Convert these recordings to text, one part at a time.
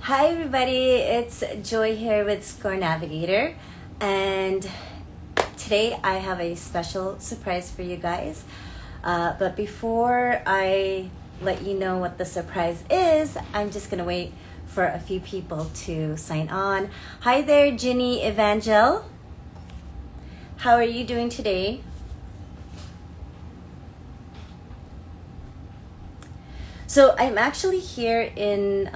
Hi everybody, it's Joy here with ScoreNavigator, and today I have a special surprise for you guys. But before I let you know what the surprise is, I'm just gonna wait for a few people to sign on. Hi there, Ginny Evangel. How are you doing today? So I'm actually here in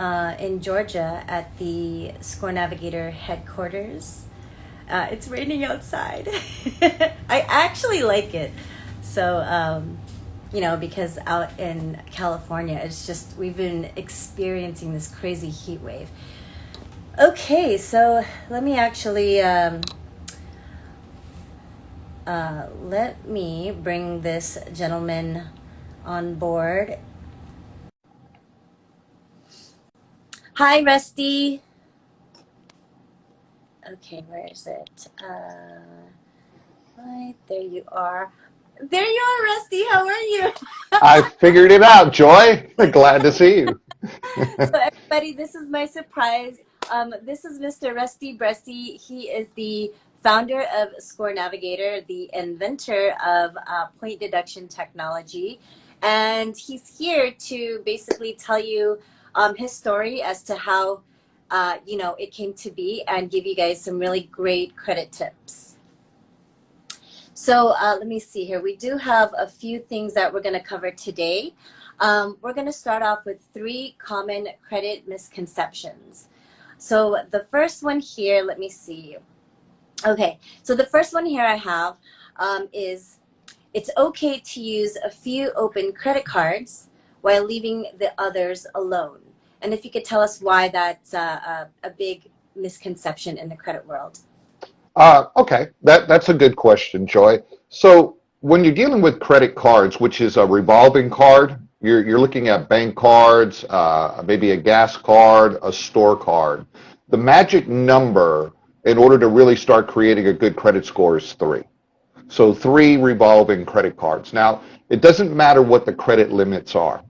Georgia at the ScoreNavigator headquarters. It's raining outside. I actually like it. So, because out in California, it's just, we've been experiencing this crazy heat wave. Okay, so let me actually, let me bring this gentleman on board. Hi, Rusty. Okay, where is it? Right, there you are. There you are, Rusty. How are you? I figured it out, Joy. Glad to see you. So everybody, this is my surprise. This is Mr. Rusty Bresse. He is the founder of ScoreNavigator, the inventor of point deduction technology. And he's here to basically tell you his story as to how, it came to be and give you guys some really great credit tips. So let me see here. We do have a few things that we're going to cover today. We're going to start off with 3 common credit misconceptions. So the first one here, let me see. Okay, so the first one here I have is it's okay to use a few open credit cards while leaving the others alone. And if you could tell us why that's a big misconception in the credit world. Okay, that's a good question, Joy. So when you're dealing with credit cards, which is a revolving card, you're looking at bank cards, maybe a gas card, a store card. The magic number in order to really start creating a good credit score is 3. So 3 revolving credit cards. Now, it doesn't matter what the credit limits are.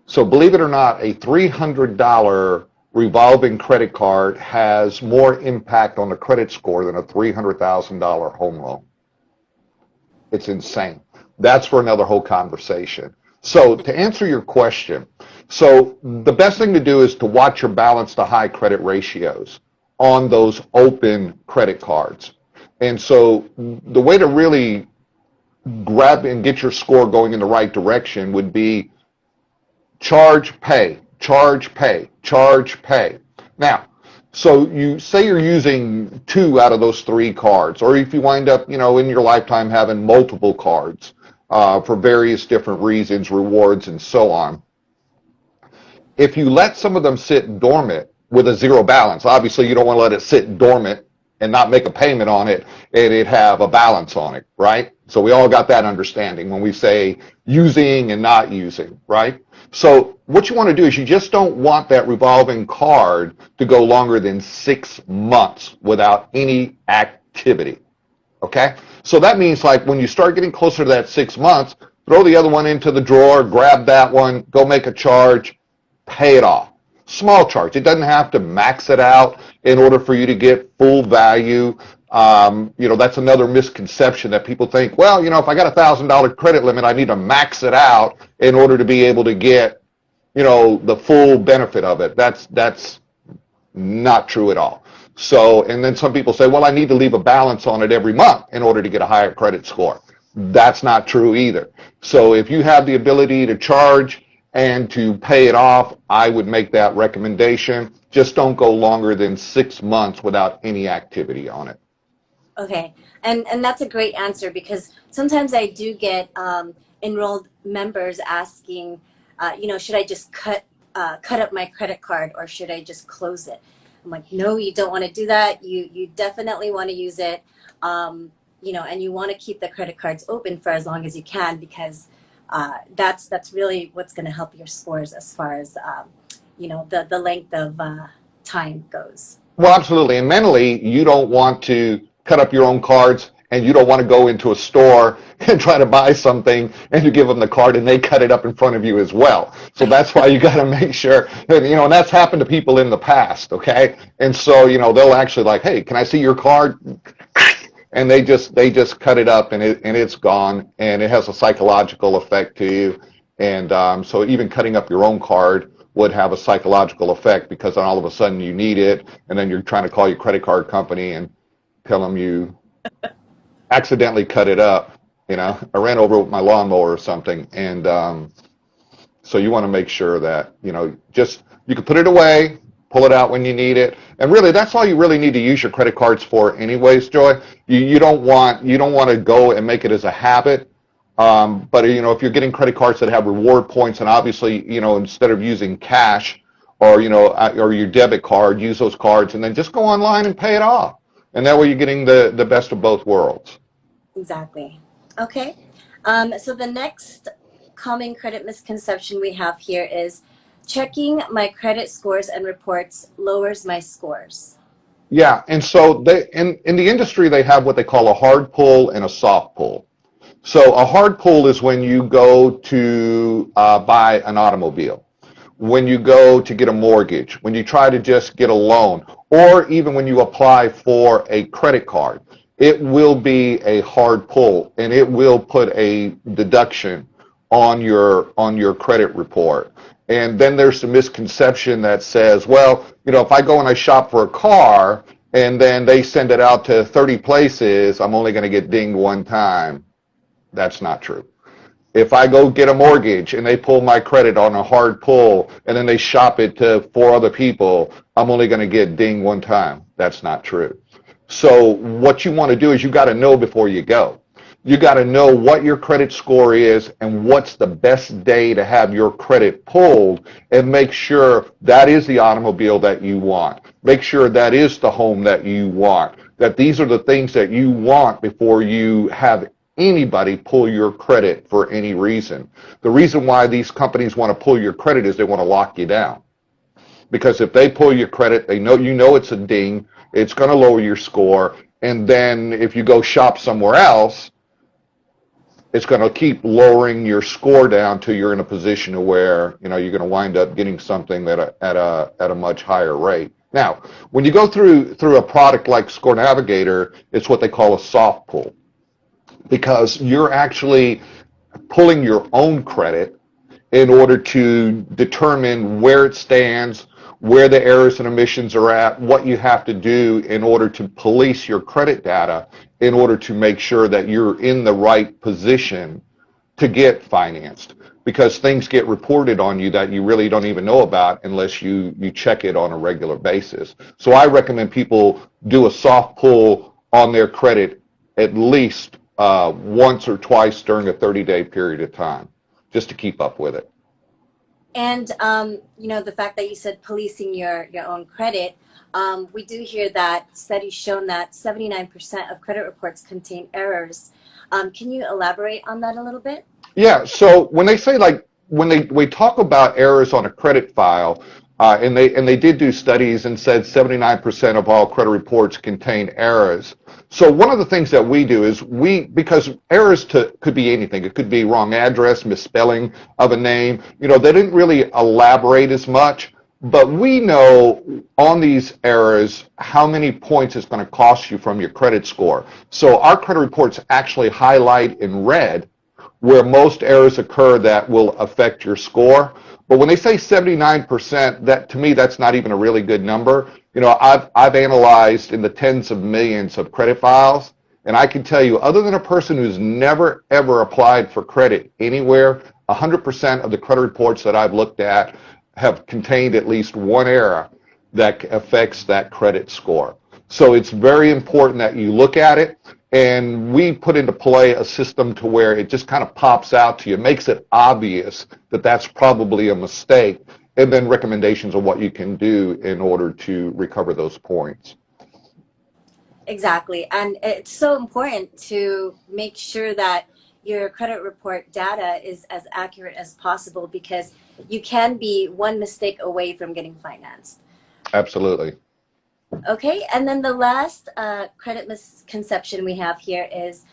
So believe it or not, a $300 revolving credit card has more impact on the credit score than a $300,000 home loan. It's insane. That's for another whole conversation. So to answer your question, so the best thing to do is to watch your balance to high credit ratios on those open credit cards. And so the way to really grab and get your score going in the right direction would be charge, pay, charge, pay, charge, pay. Now, so you say you're using 2 out of those 3 cards, or if you wind up, in your lifetime having multiple cards for various different reasons, rewards, and so on. If you let some of them sit dormant with a 0 balance, obviously you don't want to let it sit dormant and not make a payment on it and it have a balance on it, right? So we all got that understanding when we say using and not using, right? So what you want to do is you just don't want that revolving card to go longer than 6 months without any activity, okay? So that means like when you start getting closer to that 6 months, throw the other one into the drawer, grab that one, go make a charge, pay it off. Small charge. It doesn't have to max it out in order for you to get full value. That's another misconception that people think, well, if I got $1,000 credit limit, I need to max it out in order to be able to get, the full benefit of it. That's not true at all. So, and then some people say, well, I need to leave a balance on it every month in order to get a higher credit score. That's not true either. So if you have the ability to charge and to pay it off, I would make that recommendation. Just don't go longer than 6 months without any activity on it. Okay, and that's a great answer, because sometimes I do get enrolled members asking, should I just cut up my credit card, or should I just close it? I'm like, no, you don't want to do that. You definitely want to use it, and you want to keep the credit cards open for as long as you can, because that's really what's going to help your scores as far as the length of time goes. Well, absolutely. And mentally, you don't want to cut up your own cards and you don't want to go into a store and try to buy something and you give them the card and they cut it up in front of you as well. So that's why you got to make sure that, and that's happened to people in the past, okay? And so, they'll actually like, hey, can I see your card? And they just cut it up and it's gone, and it has a psychological effect to you. And so even cutting up your own card would have a psychological effect, because then all of a sudden you need it, and then you're trying to call your credit card company and tell them you accidentally cut it up. I ran over with my lawnmower or something. And so you want to make sure that, just you can put it away, pull it out when you need it. And really, that's all you really need to use your credit cards for anyways, Joy. You don't want to go and make it as a habit. But if you're getting credit cards that have reward points, and obviously, instead of using cash or or your debit card, use those cards and then just go online and pay it off. And that way you're getting the best of both worlds. Exactly. Okay. So the next common credit misconception we have here is checking my credit scores and reports lowers my scores. Yeah, and so they in the industry they have what they call a hard pull and a soft pull. So a hard pull is when you go to buy an automobile, when you go to get a mortgage, when you try to just get a loan, or even when you apply for a credit card. It will be a hard pull, and it will put a deduction on your credit report. And then there's the misconception that says, well, if I go and I shop for a car and then they send it out to 30 places, I'm only going to get dinged one time. That's not true. If I go get a mortgage and they pull my credit on a hard pull and then they shop it to 4 other people, I'm only going to get dinged one time. That's not true. So what you want to do is you got to know before you go. You got to know what your credit score is and what's the best day to have your credit pulled, and make sure that is the automobile that you want. Make sure that is the home that you want. That these are the things that you want before you have anybody pull your credit for any reason. The reason why these companies want to pull your credit is they want to lock you down. Because if they pull your credit, they know it's a ding, it's going to lower your score, and then if you go shop somewhere else, it's going to keep lowering your score down till you're in a position where you're going to wind up getting something at a much higher rate. Now, when you go through a product like ScoreNavigator, it's what they call a soft pull, because you're actually pulling your own credit in order to determine where it stands, where the errors and omissions are at, what you have to do in order to police your credit data in order to make sure that you're in the right position to get financed. Because things get reported on you that you really don't even know about unless you check it on a regular basis. So I recommend people do a soft pull on their credit at least once or twice during a 30-day period of time, just to keep up with it. And the fact that you said policing your own credit, we do hear that studies shown that 79% of credit reports contain errors. Can you elaborate on that a little bit? Yeah. So when they say we talk about errors on a credit file, and they did do studies and said 79% of all credit reports contain errors. So one of the things that we do is because errors could be anything. It could be wrong address, misspelling of a name. They didn't really elaborate as much, but we know on these errors how many points it's going to cost you from your credit score. So our credit reports actually highlight in red where most errors occur that will affect your score. But when they say 79%, that to me, that's not even a really good number. I've analyzed in the tens of millions of credit files, and I can tell you, other than a person who's never, ever applied for credit anywhere, 100% of the credit reports that I've looked at have contained at least one error that affects that credit score. So it's very important that you look at it. And we put into play a system to where it just kind of pops out to you, makes it obvious that that's probably a mistake, and then recommendations of what you can do in order to recover those points. Exactly. And it's so important to make sure that your credit report data is as accurate as possible, because you can be one mistake away from getting financed. Absolutely. Okay, and then the last credit misconception we have here is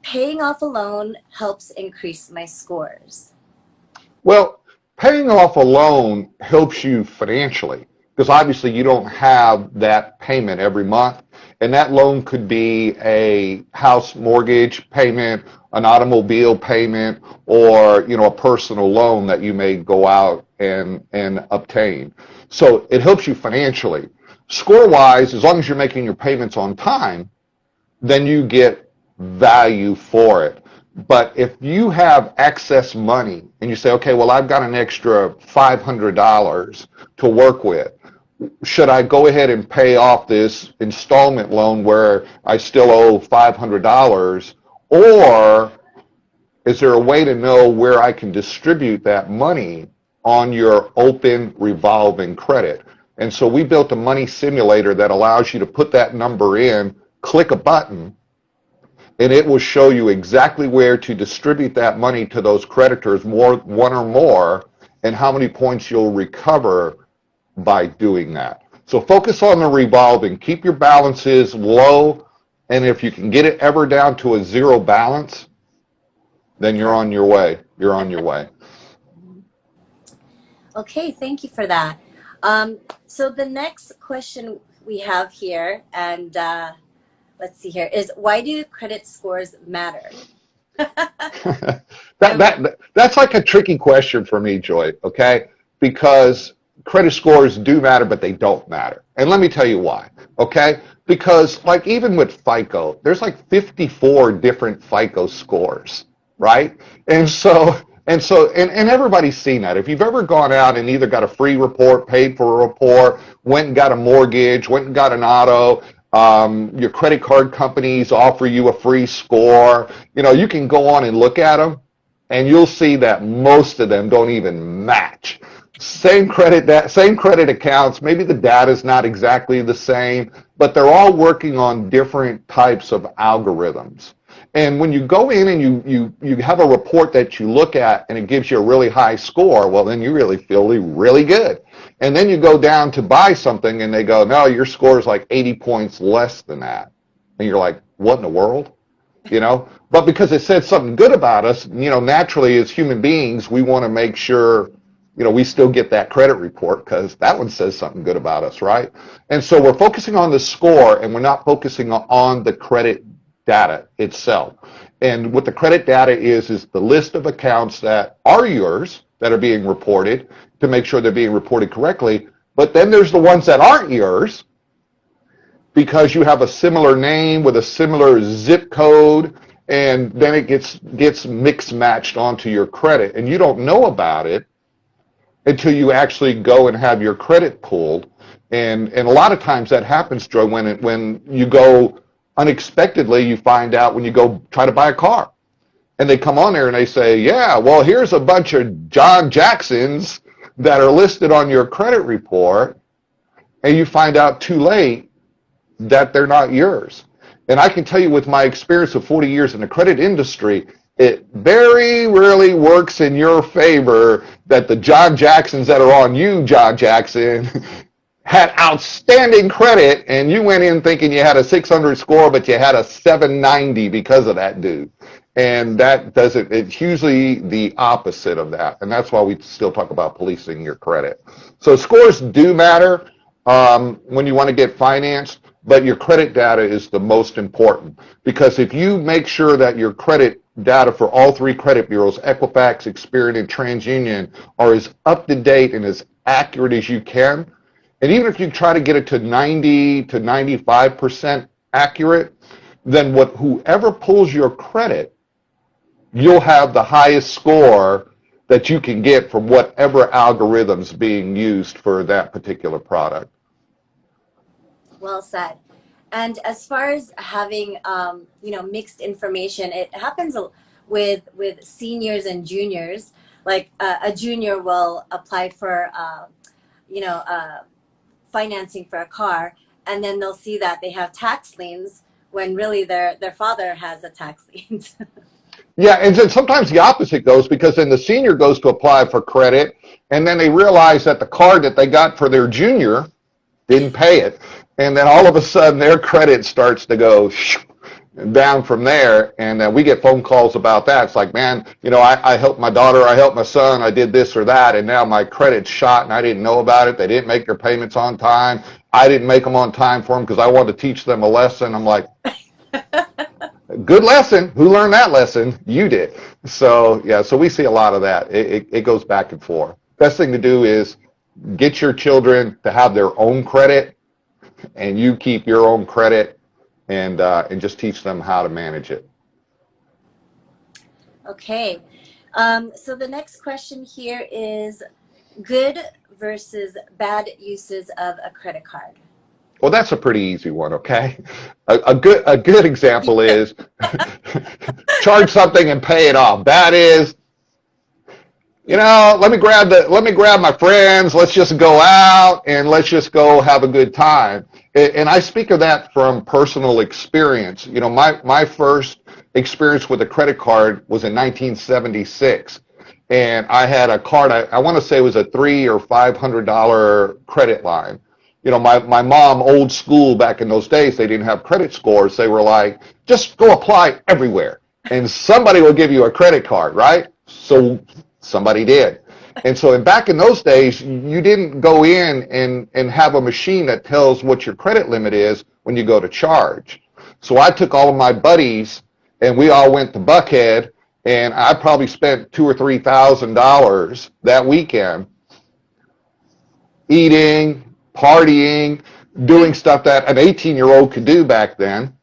paying off a loan helps increase my scores. Well, paying off a loan helps you financially because obviously you don't have that payment every month. And that loan could be a house mortgage payment, an automobile payment, or a personal loan that you may go out and obtain. So it helps you financially. Score-wise, as long as you're making your payments on time, then you get value for it. But if you have excess money and you say, okay, well, I've got an extra $500 to work with, should I go ahead and pay off this installment loan where I still owe $500? Or is there a way to know where I can distribute that money on your open revolving credit? And so we built a money simulator that allows you to put that number in, click a button, and it will show you exactly where to distribute that money to those creditors, one or more, and how many points you'll recover by doing that. So focus on the revolving. Keep your balances low, and if you can get it ever down to a zero balance, then you're on your way. You're on your way. Okay, thank you for that. So the next question we have here, and let's see here, is why do credit scores matter? That's like a tricky question for me, Joy, okay? Because credit scores do matter, but they don't matter. And let me tell you why, okay? Because like even with FICO, there's like 54 different FICO scores, right? And everybody's seen that. If you've ever gone out and either got a free report, paid for a report, went and got a mortgage, went and got an auto, your credit card companies offer you a free score, you can go on and look at them, and you'll see that most of them don't even match. Same credit accounts, maybe the data's not exactly the same, but they're all working on different types of algorithms. And when you go in and you have a report that you look at and it gives you a really high score, well, then you really feel really good. And then you go down to buy something and they go, no, your score is like 80 points less than that. And you're like, what in the world? But because it said something good about us, naturally as human beings, we want to make sure, we still get that credit report because that one says something good about us, right? And so we're focusing on the score and we're not focusing on the credit data itself. And what the credit data is the list of accounts that are yours that are being reported to make sure they're being reported correctly. But then there's the ones that aren't yours because you have a similar name with a similar zip code, and then it gets mixed matched onto your credit, and you don't know about it until you actually go and have your credit pulled. And a lot of times that happens, Joe, when you go unexpectedly, you find out when you go try to buy a car. And they come on there and they say, yeah, well, here's a bunch of John Jacksons that are listed on your credit report, and you find out too late that they're not yours. And I can tell you with my experience of 40 years in the credit industry, it very rarely works in your favor that the John Jacksons that are on you, John Jackson, had outstanding credit, and you went in thinking you had a 600 score, but you had a 790 because of that dude. And that doesn't, it's usually the opposite of that. And that's why we still talk about policing your credit. So scores do matter when you want to get financed, but your credit data is the most important. Because if you make sure that your credit data for all three credit bureaus, Equifax, Experian, and TransUnion, are as up to date and as accurate as you can, and even if you try to get it to 90 to 95% accurate, then whoever pulls your credit, you'll have the highest score that you can get from whatever algorithm's being used for that particular product. Well said. And as far as having, mixed information, it happens with seniors and juniors. Like a junior will apply for, financing for a car, and then they'll see that they have tax liens when really their father has a tax lien. Yeah, and then sometimes the opposite goes, because then the senior goes to apply for credit, and then they realize that the card that they got for their junior didn't pay it. And then all of a sudden their credit starts to go down from there, and we get phone calls about that. It's like, man, I helped my daughter, I helped my son, I did this or that, and now my credit's shot and I didn't know about it. They didn't make their payments on time. I didn't make them on time for them because I wanted to teach them a lesson. I'm like, good lesson. Who learned that lesson? You did. So yeah, so we see a lot of that. It goes back and forth. Best thing to do is get your children to have their own credit, and you keep your own credit, and just teach them how to manage it. Okay. So the next question here is good versus bad uses of a credit card. Well, that's a pretty easy one, okay? A good example is charge something and pay it off. Bad is, let me grab my friends, let's just go out and let's just go have a good time. And I speak of that from personal experience. My first experience with a credit card was in 1976. And I had a card, I want to say it was a $300 or $500 credit line. My mom, old school back in those days, they didn't have credit scores. They were like, just go apply everywhere and somebody will give you a credit card, right? So somebody did. And so back in those days, you didn't go in and have a machine that tells what your credit limit is when you go to charge. So I took all of my buddies and we all went to Buckhead, and I probably spent $2,000 or $3,000 that weekend eating, partying, doing stuff that an 18-year-old could do back then.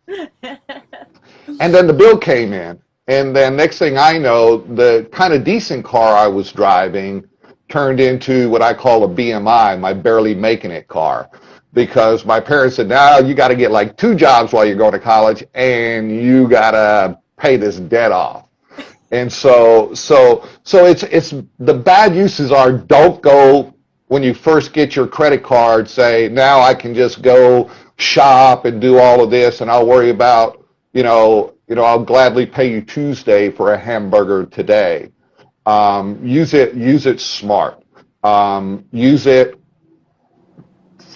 And then the bill came in. And then next thing I know, the kind of decent car I was driving turned into what I call a BMI, my barely making it car. Because my parents said, now you got to get like 2 jobs while you're going to college, and you got to pay this debt off. And so it's the bad uses are, don't go when you first get your credit card, say, now I can just go shop and do all of this, and I'll worry about, I'll gladly pay you Tuesday for a hamburger today. Use it smart. Use it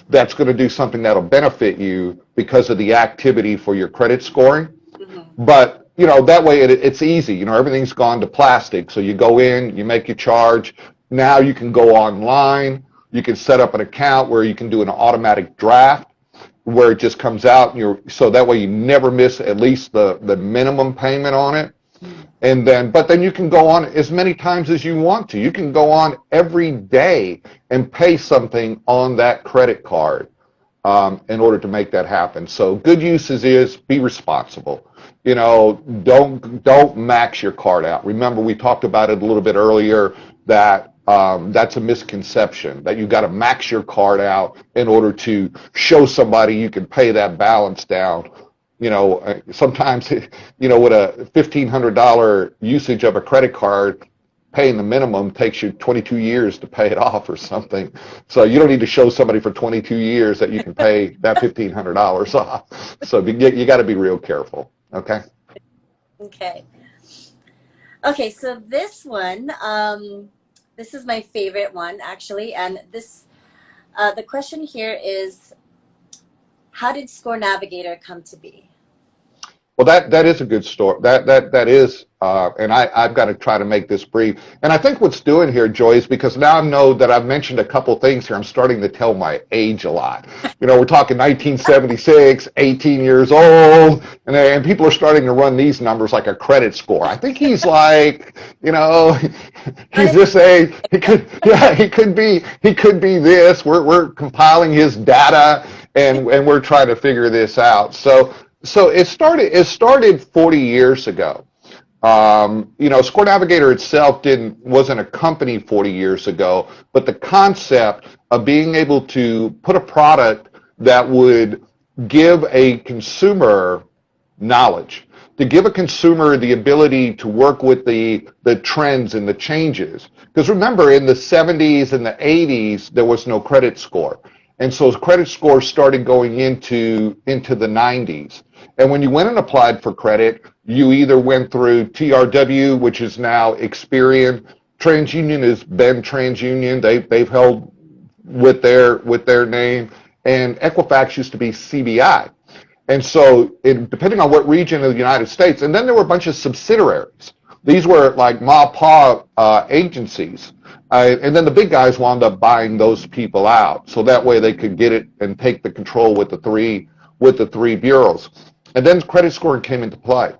that's going to do something that'll benefit you because of the activity for your credit scoring. Mm-hmm. But that way it's easy. Everything's gone to plastic. So you go in, you make your charge. Now you can go online. You can set up an account where you can do an automatic draft where it just comes out, so that way you never miss at least the minimum payment on it. And but then you can go on as many times as you want to. You can go on every day and pay something on that credit card in order to make that happen. So good uses is be responsible. Don't max your card out. Remember, we talked about it a little bit earlier that that's a misconception, that you got to max your card out in order to show somebody you can pay that balance down. Sometimes, with a $1,500 usage of a credit card, paying the minimum takes you 22 years to pay it off or something. So you don't need to show somebody for 22 years that you can pay that $1,500 off. So you got to be real careful. Okay. Okay. So this one, this is my favorite one actually, and this, the question here is, how did ScoreNavigator come to be? Well, that is a good story. That is, and I've got to try to make this brief. And I think what's doing here, Joy, is because now I know that I've mentioned a couple things here. I'm starting to tell my age a lot. We're talking 1976, 18 years old, and people are starting to run these numbers like a credit score. I think he's like, he's this age. He could be this. We're compiling his data, and we're trying to figure this out. So it started 40 years ago. ScoreNavigator itself wasn't a company 40 years ago, but the concept of being able to put a product that would give a consumer knowledge, to give a consumer the ability to work with the trends and the changes. Because remember, in the 70s and the 80s, there was no credit score. And so credit scores started going into the 90s. And when you went and applied for credit, you either went through TRW, which is now Experian. TransUnion has been TransUnion. They've held with their name. and Equifax used to be CBI. And so depending on what region of the United States, and then there were a bunch of subsidiaries. These were like ma-pa agencies. And then the big guys wound up buying those people out. So that way they could get it and take the control with the three bureaus. And then credit scoring came into play.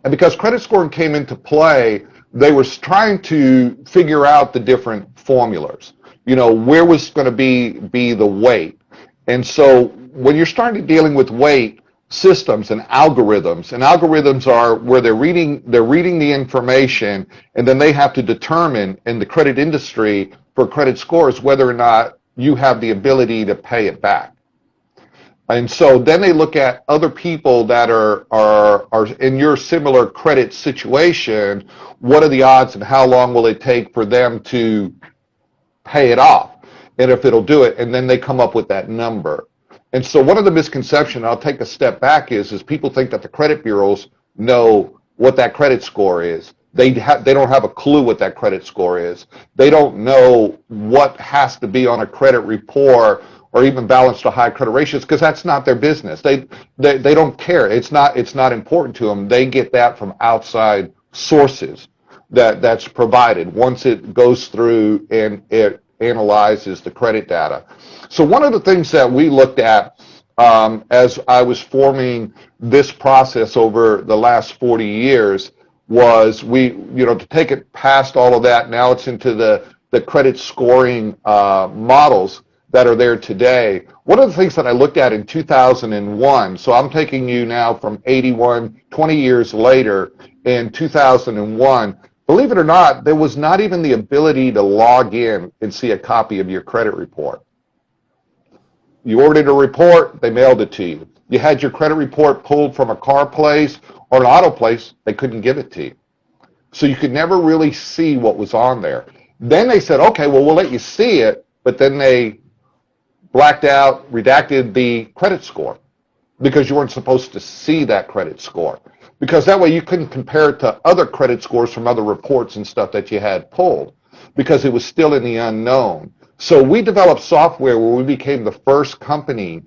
And because credit scoring came into play, they were trying to figure out the different formulas. You know, where was going to be the weight. And so when you're starting dealing with weight systems and algorithms are where they're reading the information, and then they have to determine in the credit industry for credit scores whether or not you have the ability to pay it back. And so then they look at other people that are in your similar credit situation. What are the odds and how long will it take for them to pay it off? And if it'll do it, and then they come up with that number. And so one of the misconceptions, I'll take a step back, is people think that the credit bureaus know what that credit score is. They don't have a clue what that credit score is. They don't know what has to be on a credit report or even balanced to high credit ratios, because that's not their business. They don't care. It's not important to them. They get that from outside sources that's provided once it goes through and it analyzes the credit data. So one of the things that we looked at as I was forming this process over the last 40 years was to take it past all of that. Now it's into the credit scoring models that are there today. One of the things that I looked at in 2001, so I'm taking you now from 81, 20 years later, in 2001, believe it or not, there was not even the ability to log in and see a copy of your credit report. You ordered a report, they mailed it to you. You had your credit report pulled from a car place or an auto place, they couldn't give it to you. So you could never really see what was on there. Then they said, okay, well, we'll let you see it, but then they blacked out, redacted the credit score because you weren't supposed to see that credit score. Because that way you couldn't compare it to other credit scores from other reports and stuff that you had pulled because it was still in the unknown. So we developed software where we became the first company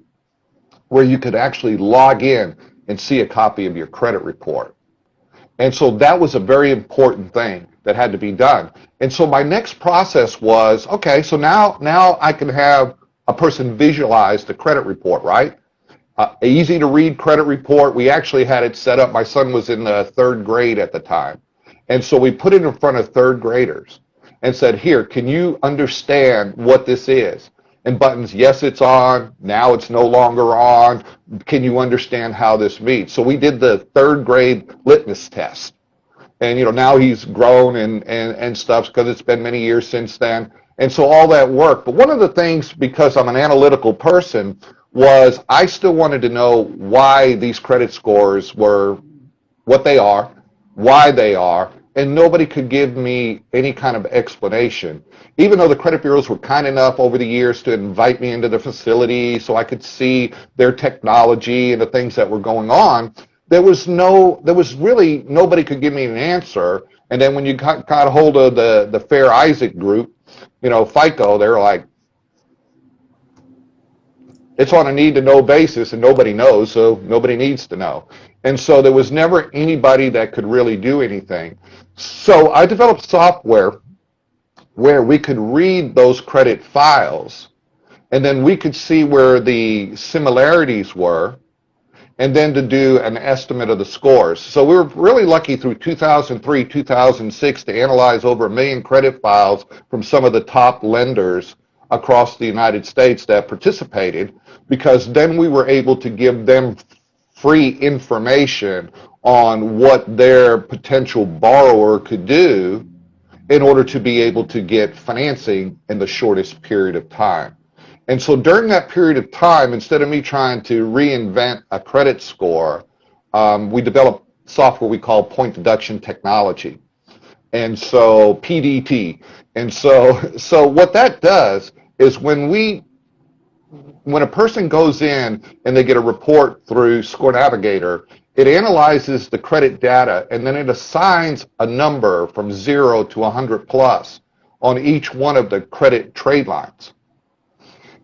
where you could actually log in and see a copy of your credit report. And so that was a very important thing that had to be done. And so my next process was, okay, so now I can have a person visualize the credit report, right? Easy to read credit report. We actually had it set up. My son was in the third grade at the time. And so we put it in front of third graders and said, here, can you understand what this is? And buttons, yes, it's on. Now it's no longer on. Can you understand how this meets? So we did the third grade litmus test. And, now he's grown and stuff because it's been many years since then. And so all that worked. But one of the things, because I'm an analytical person, was I still wanted to know why these credit scores were what they are, why they are, and nobody could give me any kind of explanation. Even though the credit bureaus were kind enough over the years to invite me into the facility so I could see their technology and the things that were going on, there was really nobody could give me an answer. And then when you got a hold of the Fair Isaac group, FICO, they're like, it's on a need-to-know basis, and nobody knows, so nobody needs to know. And so there was never anybody that could really do anything. So I developed software where we could read those credit files, and then we could see where the similarities were, and then to do an estimate of the scores. So we were really lucky through 2003, 2006 to analyze over 1 million credit files from some of the top lenders across the United States that participated, because then we were able to give them free information on what their potential borrower could do in order to be able to get financing in the shortest period of time. And so during that period of time, instead of me trying to reinvent a credit score, we developed software we call point deduction technology. And so PDT. And so what that does is when a person goes in and they get a report through ScoreNavigator, it analyzes the credit data and then it assigns a number from 0 to 100 plus on each one of the credit trade lines.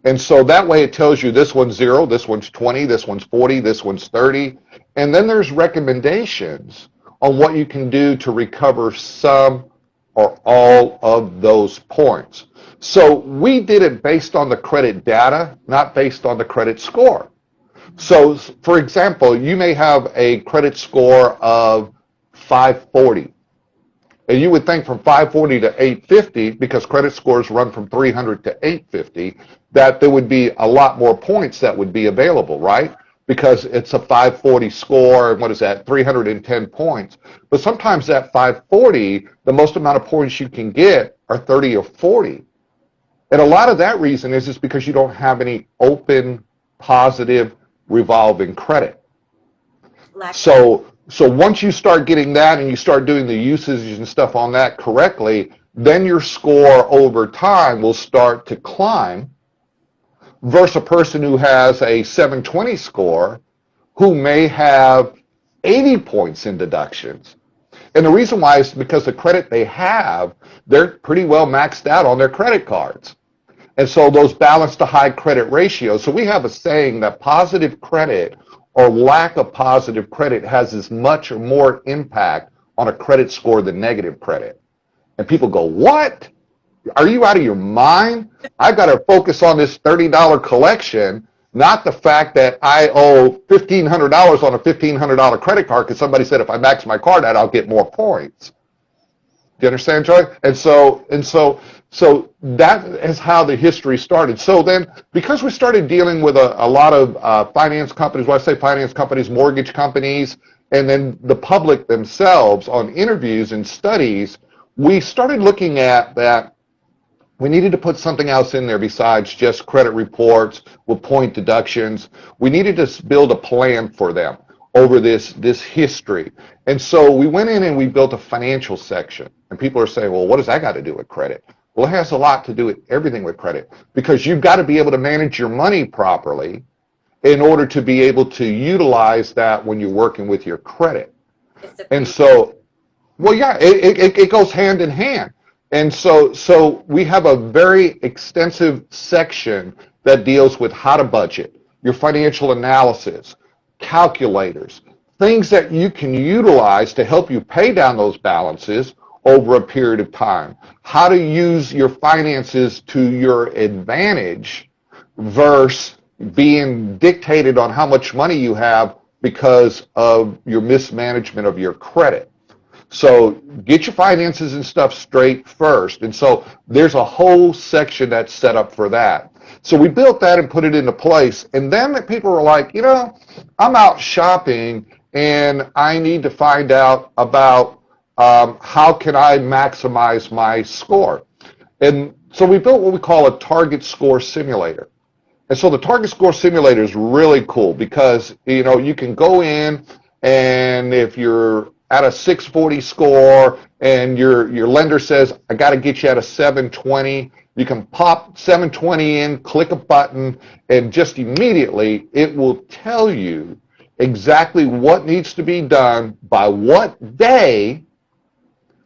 And so that way it tells you this one's 0, this one's 20, this one's 40, this one's 30. And then there's recommendations on what you can do to recover some or all of those points. So we did it based on the credit data, not based on the credit score. So, for example, you may have a credit score of 540. And you would think from 540 to 850, because credit scores run from 300 to 850, that there would be a lot more points that would be available, right? Because it's a 540 score, and what is that, 310 points. But sometimes that 540, the most amount of points you can get are 30 or 40. And a lot of that reason is just because you don't have any open, positive, revolving credit. So once you start getting that and you start doing the usage and stuff on that correctly, then your score over time will start to climb versus a person who has a 720 score who may have 80 points in deductions. And the reason why is because the credit they have, they're pretty well maxed out on their credit cards. And so those balance to high credit ratios. So we have a saying that positive credit or lack of positive credit has as much or more impact on a credit score than negative credit. And people go, what? Are you out of your mind? I've got to focus on this $30 collection, not the fact that I owe $1,500 on a $1,500 credit card because somebody said if I max my card out, I'll get more points. Do you understand, Joy? And so that is how the history started. So then, because we started dealing with a lot of finance companies, when I say finance companies, mortgage companies, and then the public themselves on interviews and studies, we started looking at that we needed to put something else in there besides just credit reports with point deductions. We needed to build a plan for them over this history. And so we went in and we built a financial section. And people are saying, well, what does that got to do with credit? Well, it has a lot to do with everything with credit, because you've got to be able to manage your money properly in order to be able to utilize that when you're working with your credit. And so, well, yeah, it goes hand in hand. And so we have a very extensive section that deals with how to budget, your financial analysis, calculators, things that you can utilize to help you pay down those balances over a period of time, how to use your finances to your advantage versus being dictated on how much money you have because of your mismanagement of your credit. So get your finances and stuff straight first. And so there's a whole section that's set up for that. So we built that and put it into place. And then people were like, I'm out shopping and I need to find out about how can I maximize my score. And so we built what we call a target score simulator. And so the target score simulator is really cool because, you can go in, and if you're at a 640 score and your lender says, I got to get you at a 720, you can pop 720 in, click a button, and just immediately it will tell you exactly what needs to be done by what day,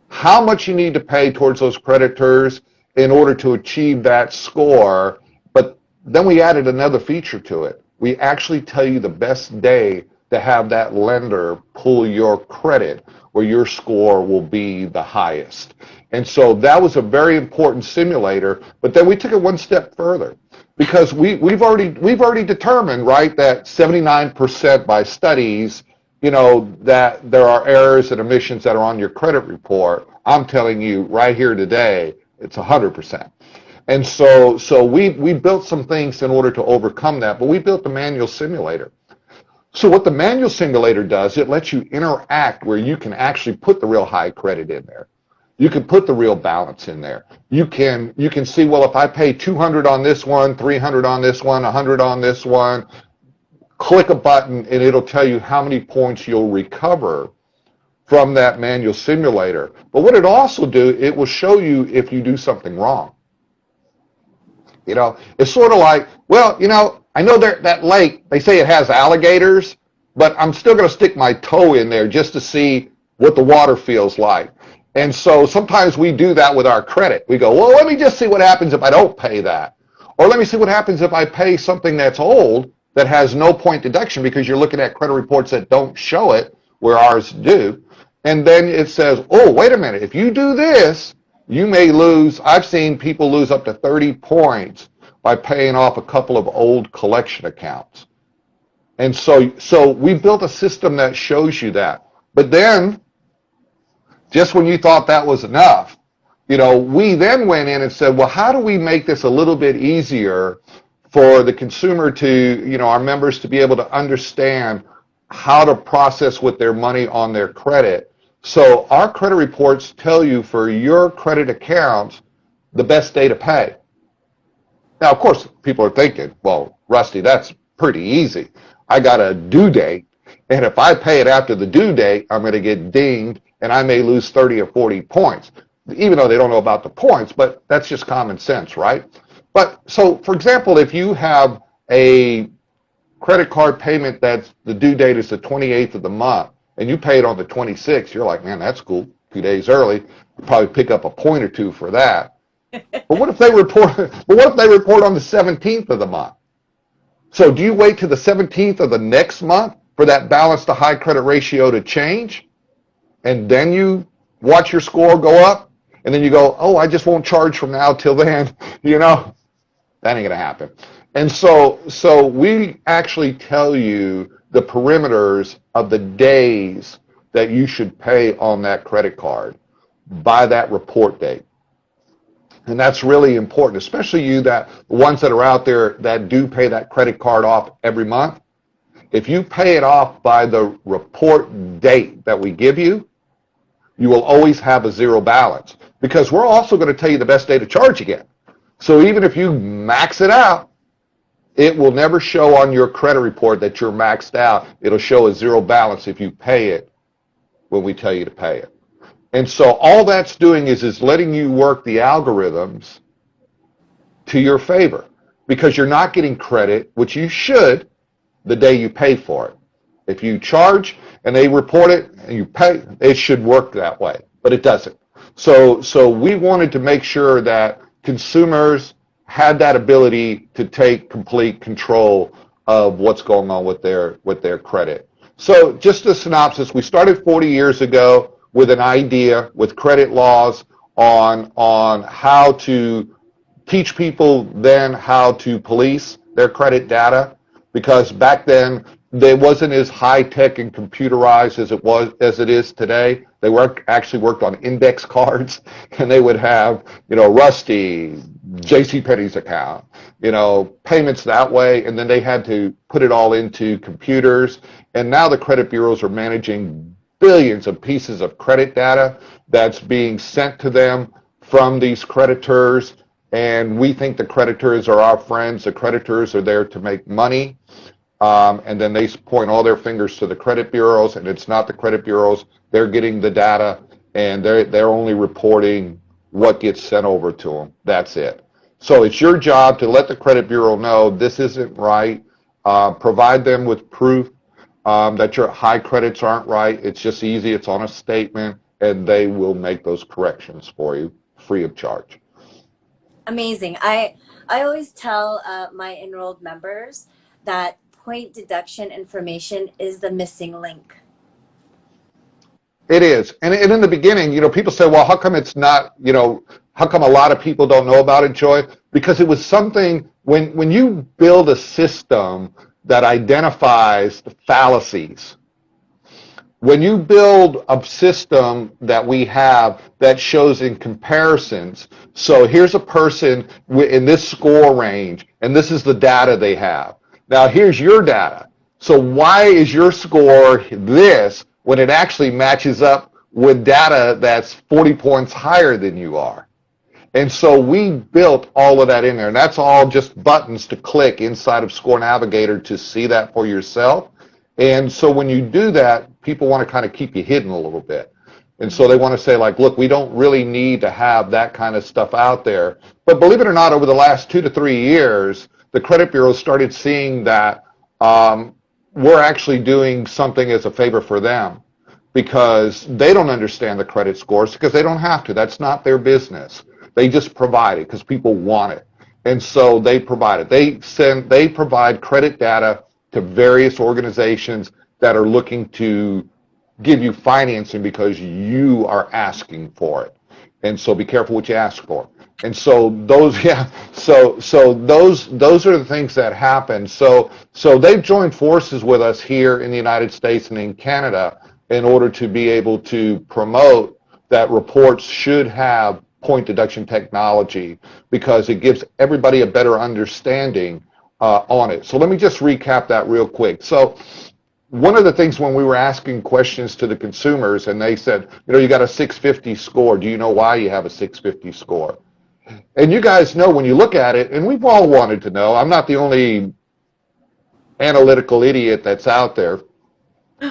how much you need to pay towards those creditors in order to achieve that score. But then we added another feature to it. We actually tell you the best day to have that lender pull your credit where your score will be the highest. And so that was a very important simulator, but then we took it one step further because we've already determined, right, that 79% by studies, that there are errors and omissions that are on your credit report. I'm telling you right here today, it's 100%. And so we built some things in order to overcome that, but we built the manual simulator. So what the manual simulator does, it lets you interact where you can actually put the real high credit in there. You can put the real balance in there. You can see, well, if I pay 200 on this one, 300 on this one, 100 on this one, click a button and it'll tell you how many points you'll recover from that manual simulator. But what it also do, it will show you if you do something wrong. It's sort of like, well, I know that lake, they say it has alligators, but I'm still going to stick my toe in there just to see what the water feels like. And so sometimes we do that with our credit. We go, well, let me just see what happens if I don't pay that. Or let me see what happens if I pay something that's old that has no point deduction, because you're looking at credit reports that don't show it where ours do. And then it says, oh, wait a minute, if you do this, you may lose. I've seen people lose up to 30 points by paying off a couple of old collection accounts. And so we built a system that shows you that. But then, just when you thought that was enough, we then went in and said, well, how do we make this a little bit easier for the consumer to, our members to be able to understand how to process with their money on their credit. So our credit reports tell you for your credit accounts the best day to pay. Now, of course, people are thinking, well, Rusty, that's pretty easy. I got a due date, and if I pay it after the due date, I'm going to get dinged, and I may lose 30 or 40 points, even though they don't know about the points, but that's just common sense, right? But so, for example, if you have a credit card payment that's the due date is the 28th of the month, and you pay it on the 26th, you're like, man, that's cool, 2 days early. You probably pick up a point or two for that. But what if they report on the 17th of the month? So do you wait to the 17th of the next month for that balance to high credit ratio to change? And then you watch your score go up? And then you go, oh, I just won't charge from now till then. That ain't going to happen. And so we actually tell you the perimeters of the days that you should pay on that credit card by that report date. And that's really important, especially the ones that are out there that do pay that credit card off every month. If you pay it off by the report date that we give you, you will always have a zero balance, because we're also going to tell you the best day to charge again. So even if you max it out, it will never show on your credit report that you're maxed out. It'll show a zero balance if you pay it when we tell you to pay it. And so all that's doing is letting you work the algorithms to your favor, because you're not getting credit, which you should, the day you pay for it. If you charge and they report it and you pay, it should work that way, but it doesn't. So we wanted to make sure that consumers had that ability to take complete control of what's going on with their credit. So just a synopsis, we started 40 years ago with an idea with credit laws on how to teach people then how to police their credit data, because back then it wasn't as high tech and computerized as it is today. They actually worked on index cards, and they would have Rusty, JCPenney's account, payments that way, and then they had to put it all into computers. And now the credit bureaus are managing billions of pieces of credit data that's being sent to them from these creditors, and we think the creditors are our friends. The creditors are there to make money, and then they point all their fingers to the credit bureaus, and it's not the credit bureaus. They're getting the data, and they're only reporting what gets sent over to them. That's it. So it's your job to let the credit bureau know this isn't right. Provide them with proof that your high credits aren't right. It's just easy. It's on a statement, and they will make those corrections for you free of charge. Amazing. I always tell my enrolled members that point deduction information is the missing link. It is. And in the beginning, people say, well, how come it's not, how come a lot of people don't know about it, Joy? Because it was something, when you build a system that identifies the fallacies, when you build a system that we have that shows in comparisons, so here's a person in this score range, and this is the data they have. Now here's your data. So why is your score this when it actually matches up with data that's 40 points higher than you are? And so we built all of that in there, and that's all just buttons to click inside of ScoreNavigator to see that for yourself. And so when you do that, people want to kind of keep you hidden a little bit. And so they want to say, like, look, we don't really need to have that kind of stuff out there. But believe it or not, over the last 2 to 3 years, the credit bureaus started seeing that we're actually doing something as a favor for them, because they don't understand the credit scores, because they don't have to. That's not their business. They just provide it because people want it. And so they provide it. They provide credit data to various organizations that are looking to give you financing because you are asking for it. And so be careful what you ask for. And so those, yeah, so those are the things that happen. So they've joined forces with us here in the United States and in Canada in order to be able to promote that reports should have point deduction technology because it gives everybody a better understanding on it. So let me just recap that real quick. So one of the things when we were asking questions to the consumers and they said, you got a 650 score. Do you know why you have a 650 score? And you guys know when you look at it, and we've all wanted to know, I'm not the only analytical idiot that's out there.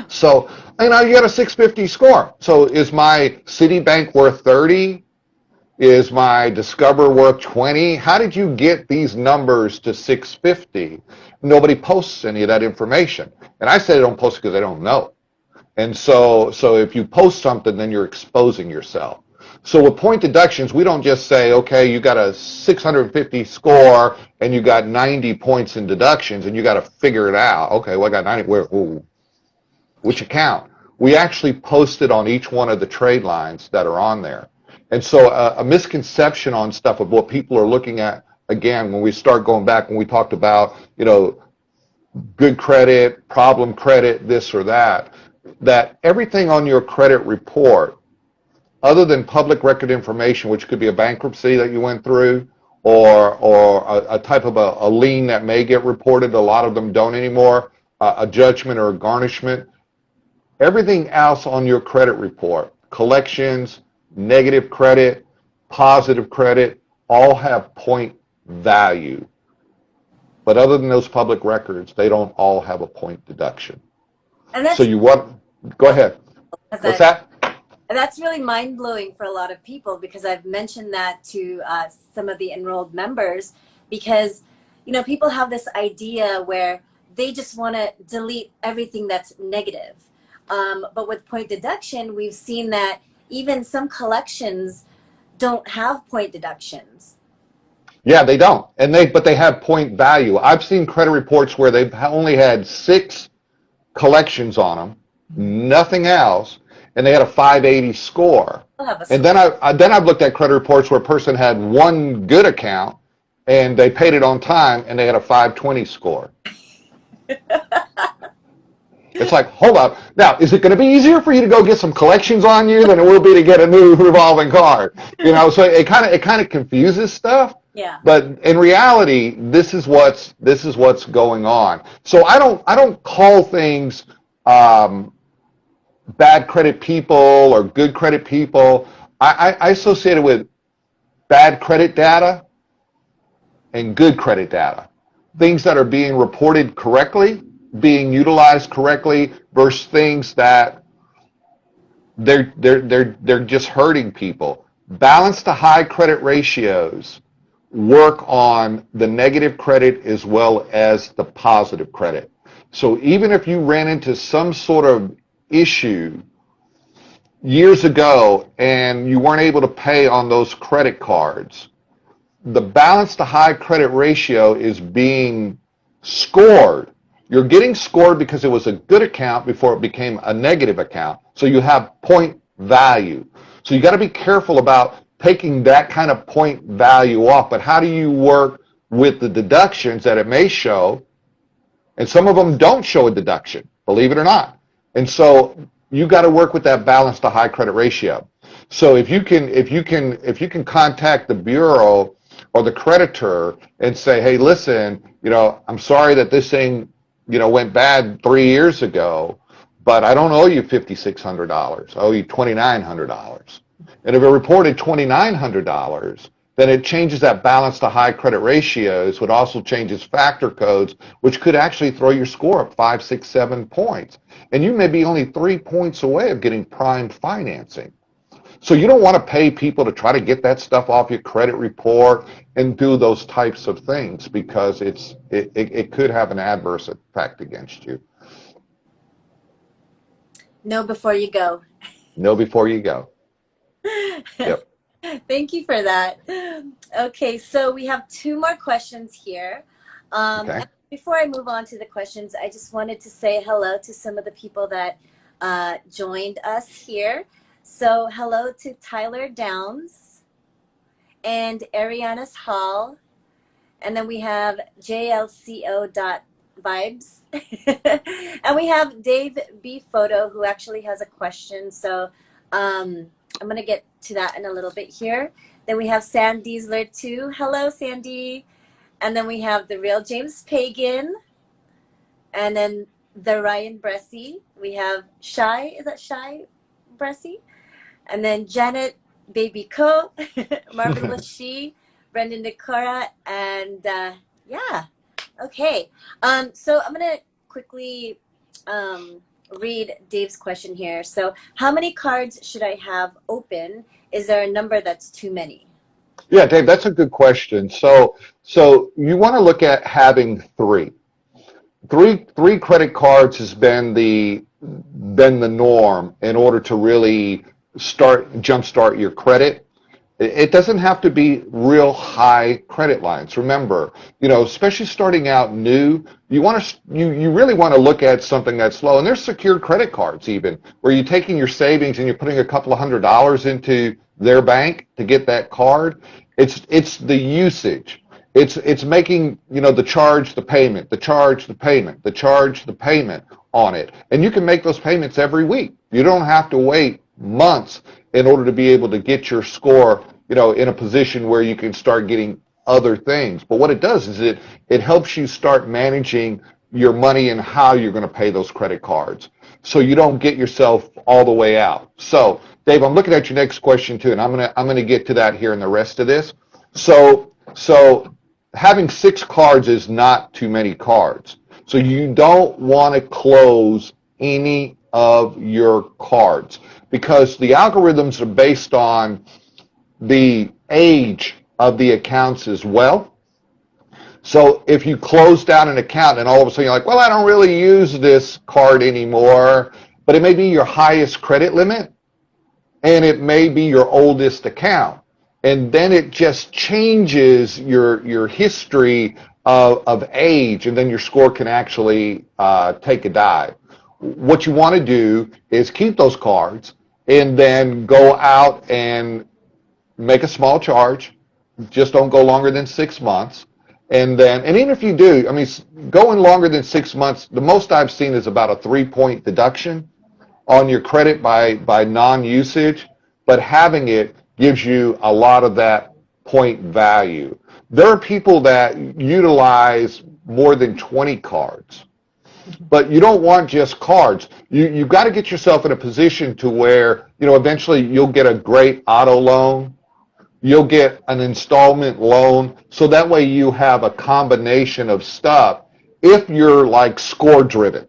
So, you got a 650 score. So is my Citibank worth 30? Is my Discover worth 20? How did you get these numbers to 650? Nobody posts any of that information. And I say they don't post because they don't know. And so if you post something, then you're exposing yourself. So with point deductions, we don't just say, okay, you got a 650 score and you got 90 points in deductions and you got to figure it out. Okay, well, I got 90. Which account? We actually post it on each one of the trade lines that are on there. And so a misconception on stuff of what people are looking at, again, when we start going back, when we talked about, good credit, problem credit, this or that everything on your credit report, other than public record information, which could be a bankruptcy that you went through, or a type of a lien that may get reported, a lot of them don't anymore, a judgment or a garnishment, everything else on your credit report, collections, negative credit, positive credit, all have point value. But other than those public records, they don't all have a point deduction. And that's So you want, go ahead. What's that? that's really mind-blowing for a lot of people because I've mentioned that to some of the enrolled members because, people have this idea where they just want to delete everything that's negative. But with point deduction, we've seen that even some collections don't have point deductions. Yeah, they don't. But they have point value. I've seen credit reports where they've only had 6 collections on them, nothing else, and they had a 580 score. And then I've looked at credit reports where a person had 1 good account and they paid it on time and they had a 520 score. It's like, hold up. Now, is it going to be easier for you to go get some collections on you than it will be to get a new revolving card? So it kind of confuses stuff. Yeah. But in reality, this is what's going on. So I don't call things bad credit people or good credit people. I associate it with bad credit data and good credit data. Things that are being reported correctly, being utilized correctly, versus things that they're just hurting people. Balance to high credit ratios work on the negative credit as well as the positive credit. So even if you ran into some sort of issue years ago and you weren't able to pay on those credit cards, the balance to high credit ratio is being scored. You're getting scored because it was a good account before it became a negative account. So you have point value. So you got to be careful about taking that kind of point value off. But how do you work with the deductions that it may show? And some of them don't show a deduction, believe it or not. And so you got to work with that balance to high credit ratio. So if you can contact the bureau or the creditor and say, hey, listen, I'm sorry that this thing, went bad 3 years ago, but I don't owe you $5,600. I owe you $2,900. And if it reported $2,900, then it changes that balance to high credit ratios, which also changes factor codes, which could actually throw your score up 5, 6, 7 points. And you may be only 3 points away of getting prime financing. So you don't want to pay people to try to get that stuff off your credit report and do those types of things because it could have an adverse effect against you. Know before you go. Know before you go. Yep. Thank you for that. Okay, so we have two more questions here. Okay. And before I move on to the questions, I just wanted to say hello to some of the people that joined us here. So, hello to Tyler Downs and Ariana's Hall. And then we have JLCO.vibes. And we have Dave B. Photo, who actually has a question. So I'm going to get to that in a little bit here. Then we have Sam Diesler, too. Hello, Sandy. And then we have the real James Pagan. And then the Ryan Bresse. We have Shy. Is that Shy Bresse? And then Janet Baby Co. Marvelous She. Brendan Decora, and yeah, okay. So I'm gonna quickly read Dave's question here. So, how many cards should I have open? Is there a number that's too many? Yeah, Dave, that's a good question. So you want to look at having three credit cards has been the norm in order to really jumpstart your credit. It doesn't have to be real high credit lines. Remember, especially starting out new, you really want to look at something that's low. And there's secured credit cards even where you're taking your savings and you're putting a couple of $100s into their bank to get that card. It's the usage. It's making, the charge, the payment, the charge, the payment, the charge, the payment on it. And you can make those payments every week. You don't have to wait months in order to be able to get your score, in a position where you can start getting other things. But what it does is it helps you start managing your money and how you're going to pay those credit cards, so you don't get yourself all the way out. So, Dave, I'm looking at your next question too, and I'm gonna get to that here in the rest of this. So having 6 cards is not too many cards. So you don't want to close any of your cards because the algorithms are based on the age of the accounts as well. So if you close down an account and all of a sudden you're like, well, I don't really use this card anymore, but it may be your highest credit limit and it may be your oldest account. And then it just changes your history of age, and then your score can actually take a dive. What you want to do is keep those cards and then go out and make a small charge. Just don't go longer than 6 months. And even if you do, going longer than 6 months, the most I've seen is about a 3-point deduction on your credit by non-usage, but having it gives you a lot of that point value. There are people that utilize more than 20 cards, but you don't want just cards. You've got to get yourself in a position to where, eventually you'll get a great auto loan. You'll get an installment loan, so that way you have a combination of stuff if you're like score driven.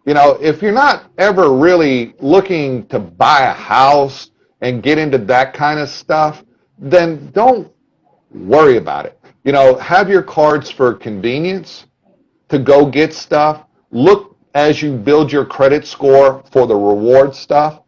If you're not ever really looking to buy a house and get into that kind of stuff, then don't worry about it. Have your cards for convenience to go get stuff. Look as you build your credit score for the reward stuff.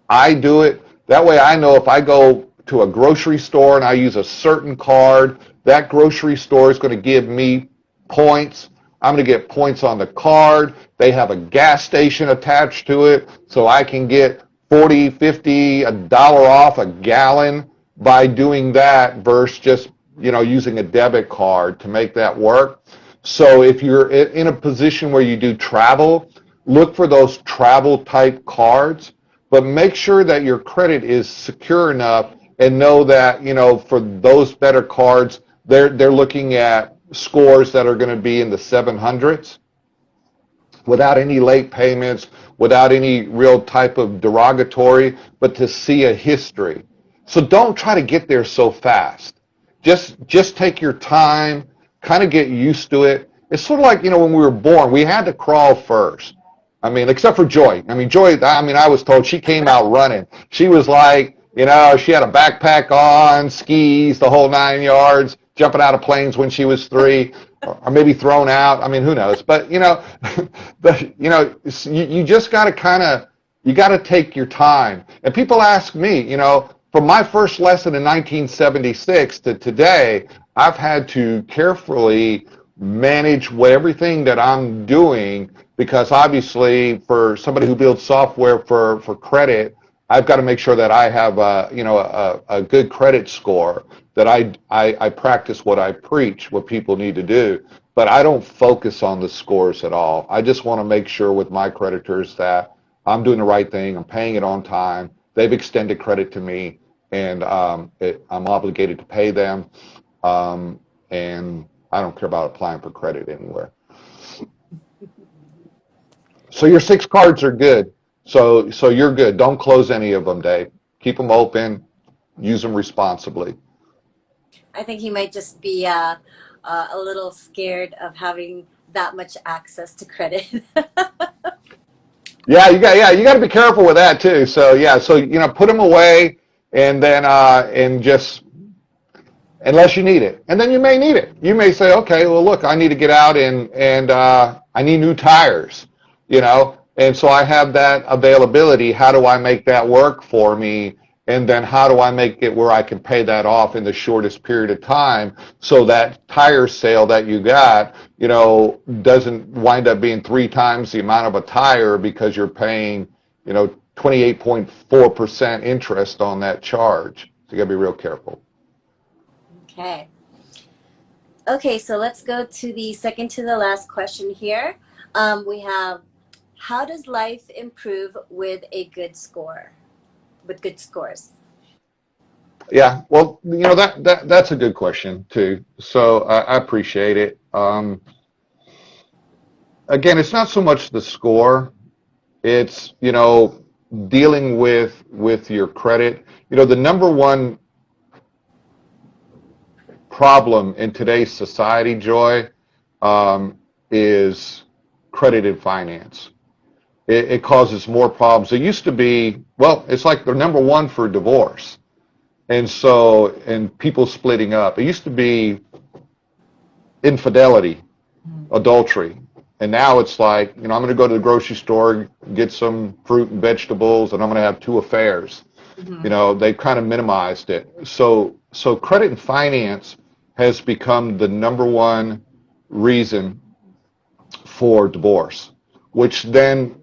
I do it. That way I know if I go to a grocery store and I use a certain card, that grocery store is going to give me points. I'm going to get points on the card. They have a gas station attached to it, so I can get 40, 50, $1 off a gallon by doing that versus just, using a debit card to make that work. So if you're in a position where you do travel, look for those travel type cards, but make sure that your credit is secure enough and know that, for those better cards, they're looking at scores that are going to be in the 700s without any late payments, without any real type of derogatory, but to see a history. So don't try to get there so fast. Just take your time, kind of get used to it. It's sort of like, when we were born, we had to crawl first. Except for Joy. Joy, I was told she came out running. She was like, she had a backpack on, skis, the whole 9 yards, jumping out of planes when she was 3, or maybe thrown out. Who knows? But, you just got to you got to take your time. And people ask me, from my first lesson in 1976 to today, I've had to carefully manage everything that I'm doing, because obviously for somebody who builds software for credit, I've got to make sure that I have a good credit score, that I practice what I preach, what people need to do. But I don't focus on the scores at all. I just want to make sure with my creditors that I'm doing the right thing, I'm paying it on time, they've extended credit to me, and I'm obligated to pay them, and I don't care about applying for credit anywhere. So your 6 cards are good. So you're good. Don't close any of them, Dave. Keep them open. Use them responsibly. I think he might just be a little scared of having that much access to credit. You got to be careful with that too. So put them away, and then and just, unless you need it, and then you may need it. You may say, okay, well, look, I need to get out and I need new tires, and so I have that availability. How do I make that work for me? And then how do I make it where I can pay that off in the shortest period of time, so that tire sale that you got, doesn't wind up being 3 times the amount of a tire, because you're paying, 28.4% interest on that charge. So you got to be real careful. Okay. Okay, so let's go to the second to the last question here. We have, how does life improve with a good score? With good scores? Yeah, well, that's a good question too. So I appreciate it. Again, it's not so much the score; it's dealing with your credit. The number one problem in today's society, Joy, is credit and finance. It causes more problems. It used to be, well, it's like the number one for divorce. And people splitting up. It used to be infidelity, adultery. And now it's like, I'm going to go to the grocery store, get some fruit and vegetables, and I'm going to have 2 affairs. Mm-hmm. They've kind of minimized it. So credit and finance has become the number one reason for divorce, which then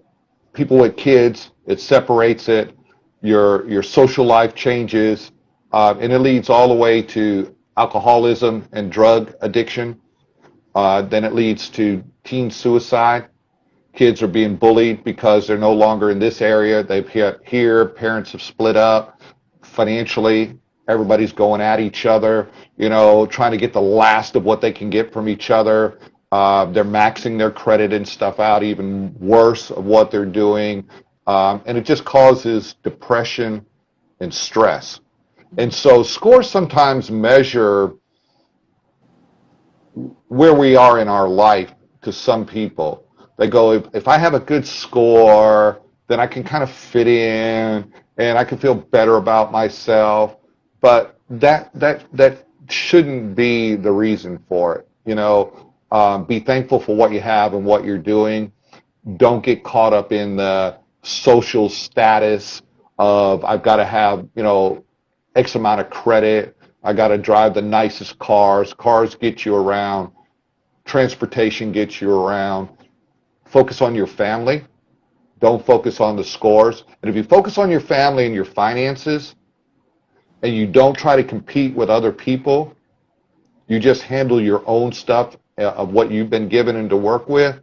people with kids, it separates it. Your social life changes. And it leads all the way to alcoholism and drug addiction. Then it leads to teen suicide. Kids are being bullied because they're no longer in this area. They've hit here. Parents have split up financially. Everybody's going at each other, trying to get the last of what they can get from each other. They're maxing their credit and stuff out, even worse of what they're doing. And it just causes depression and stress. And so scores sometimes measure where we are in our life to some people. They go, if I have a good score, then I can kind of fit in and I can feel better about myself. But that shouldn't be the reason for it. Be thankful for what you have and what you're doing. Don't get caught up in the social status of, I've got to have, X amount of credit. I got to drive the nicest cars. Cars get you around. Transportation gets you around. Focus on your family. Don't focus on the scores. And if you focus on your family and your finances, and you don't try to compete with other people, you just handle your own stuff of what you've been given and to work with,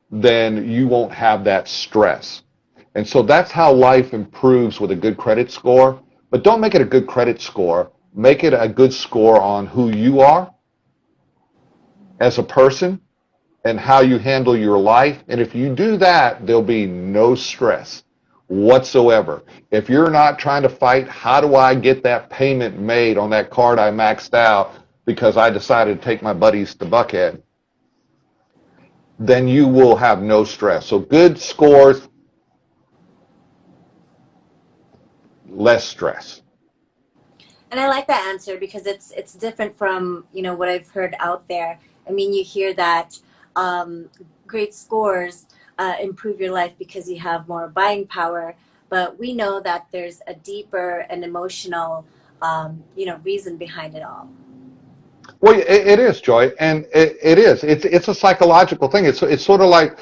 then you won't have that stress. And so that's how life improves with a good credit score. But don't make it a good credit score. Make it a good score on who you are as a person and how you handle your life. And if you do that, there'll be no stress whatsoever. If you're not trying to fight, how do I get that payment made on that card I maxed out because I decided to take my buddies to Buckhead, then you will have no stress. So good scores, less stress. And I like that answer because it's different from what I've heard out there. I mean, you hear that great scores improve your life because you have more buying power, but we know that there's a deeper and emotional, reason behind it all. Well, it is, Joy, and it is. It's a psychological thing. It's sort of like,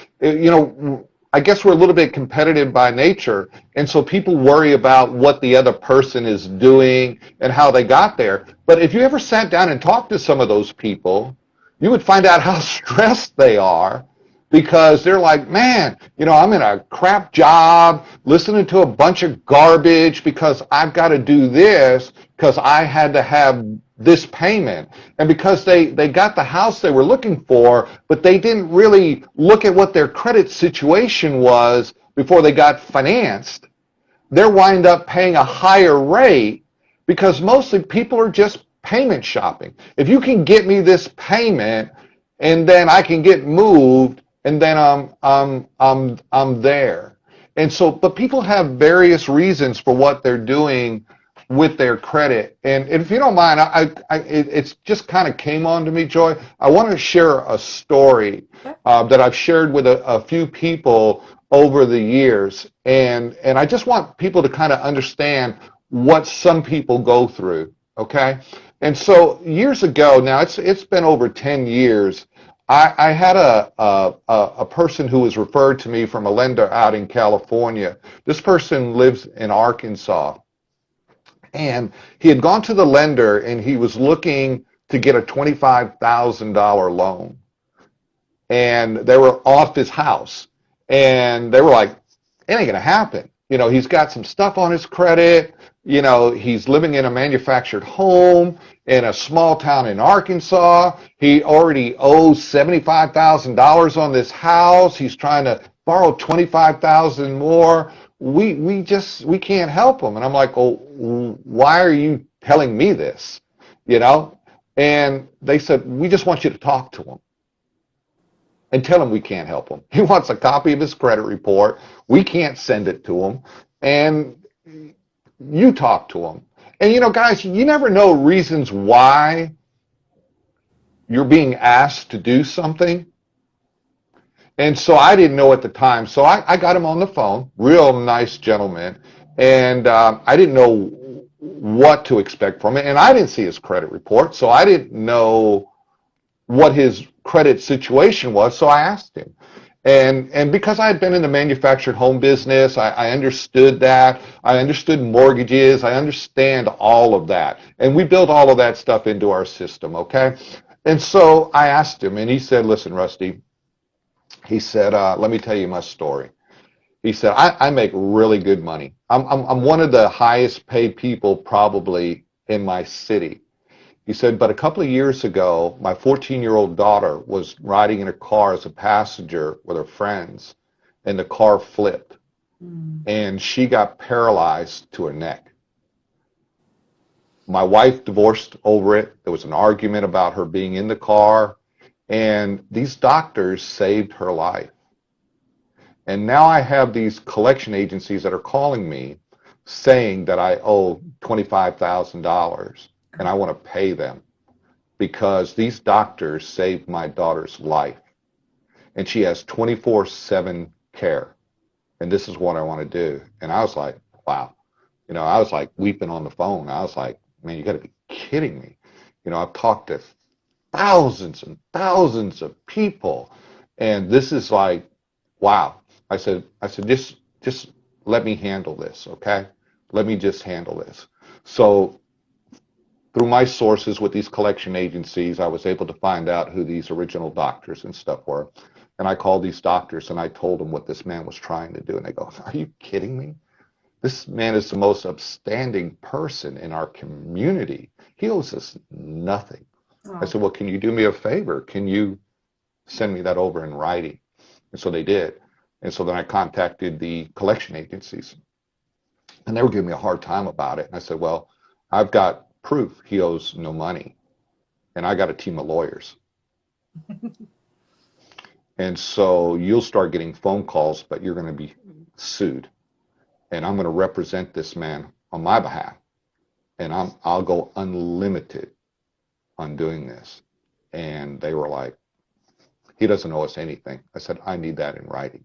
I guess we're a little bit competitive by nature, and so people worry about what the other person is doing and how they got there. But if you ever sat down and talked to some of those people, you would find out how stressed they are because they're like, man, I'm in a crap job, listening to a bunch of garbage because I've got to do this because I had to have this payment. And because they got the house they were looking for, but they didn't really look at what their credit situation was before they got financed, they're wind up paying a higher rate because mostly people are just payment shopping. If you can get me this payment and then I can get moved and then I'm there. And so, but people have various reasons for what they're doing with their credit. And if you don't mind, it's just kind of came on to me, Joy. I want to share a story that I've shared with a few people over the years. And I just want people to kind of understand what some people go through, okay? And so years ago, now it's been over 10 years, I had a person who was referred to me from a lender out in California. This person lives in Arkansas. And he had gone to the lender and he was looking to get a $25,000 loan. And they were off his house. And they were like, it ain't going to happen. He's got some stuff on his credit. He's living in a manufactured home in a small town in Arkansas. He already owes $75,000 on this house. He's trying to borrow $25,000 more. We can't help him. And I'm like, well, why are you telling me this? And they said, we just want you to talk to him and tell him we can't help him. He wants a copy of his credit report. We can't send it to him. And you talk to him. And guys, you never know reasons why you're being asked to do something. And so I didn't know at the time. So I got him on the phone, real nice gentleman. And I didn't know what to expect from it. And I didn't see his credit report. So I didn't know what his credit situation was. So I asked him. And because I had been in the manufactured home business, I understood that. I understood mortgages. I understand all of that. And we built all of that stuff into our system, okay? And so I asked him, and he said, listen, Rusty, he said, let me tell you my story. He said, I make really good money. I'm one of the highest paid people probably in my city. He said, but a couple of years ago, my 14-year-old daughter was riding in a car as a passenger with her friends, and the car flipped, and she got paralyzed to her neck. My wife divorced over it. There was an argument about her being in the car, and these doctors saved her life. And now I have these collection agencies that are calling me saying that I owe $25,000 and I want to pay them because these doctors saved my daughter's life. And she has 24/7 care. And this is what I want to do. And I was like, wow. I was like weeping on the phone. I was like, man, you got to be kidding me. I've talked to thousands and thousands of people. And this is like, wow. I said, just let me handle this, okay? Let me just handle this. So through my sources with these collection agencies, I was able to find out who these original doctors and stuff were. And I called these doctors and I told them what this man was trying to do. And they go, are you kidding me? This man is the most upstanding person in our community. He owes us nothing. I said, well, can you do me a favor? Can you send me that over in writing? And so they did. And so then I contacted the collection agencies. And they were giving me a hard time about it. And I said, well, I've got proof he owes no money. And I got a team of lawyers. And so you'll start getting phone calls, but you're going to be sued. And I'm going to represent this man on my behalf. And I'll go unlimited on doing this. And they were like, he doesn't owe us anything. I said, I need that in writing.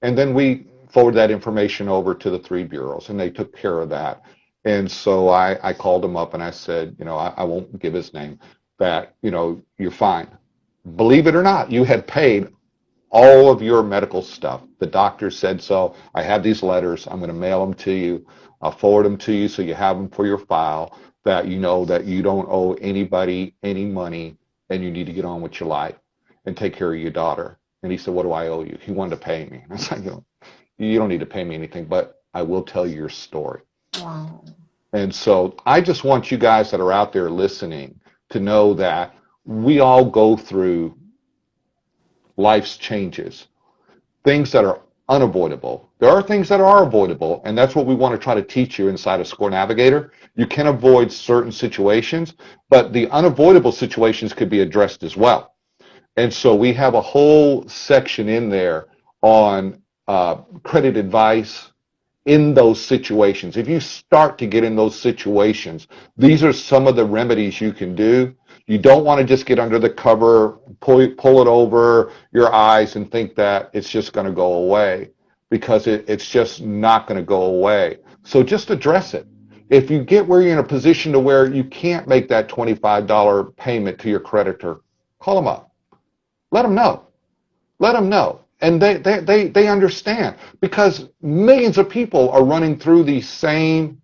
And then we forward that information over to the 3 bureaus, and they took care of that. And so I called him up and I said, I won't give his name, that, you're fine. Believe it or not, you had paid all of your medical stuff. The doctor said so. I have these letters. I'm going to mail them to you. I'll forward them to you so you have them for your file, that you know that you don't owe anybody any money and you need to get on with your life and take care of your daughter. And he said, what do I owe you? He wanted to pay me. And I was like, you don't need to pay me anything, but I will tell you your story. Wow. And so I just want you guys that are out there listening to know that we all go through life's changes, things that are unavoidable. There are things that are avoidable, and that's what we want to try to teach you inside of ScoreNavigator. You can avoid certain situations, but the unavoidable situations could be addressed as well. And so we have a whole section in there on credit advice in those situations. If you start to get in those situations, these are some of the remedies you can do. You don't want to just get under the cover, pull it over your eyes and think that it's just going to go away, because it's just not going to go away. So just address it. If you get where you're in a position to where you can't make that $25 payment to your creditor, call them up. Let them know. Let them know. And they understand, because millions of people are running through these same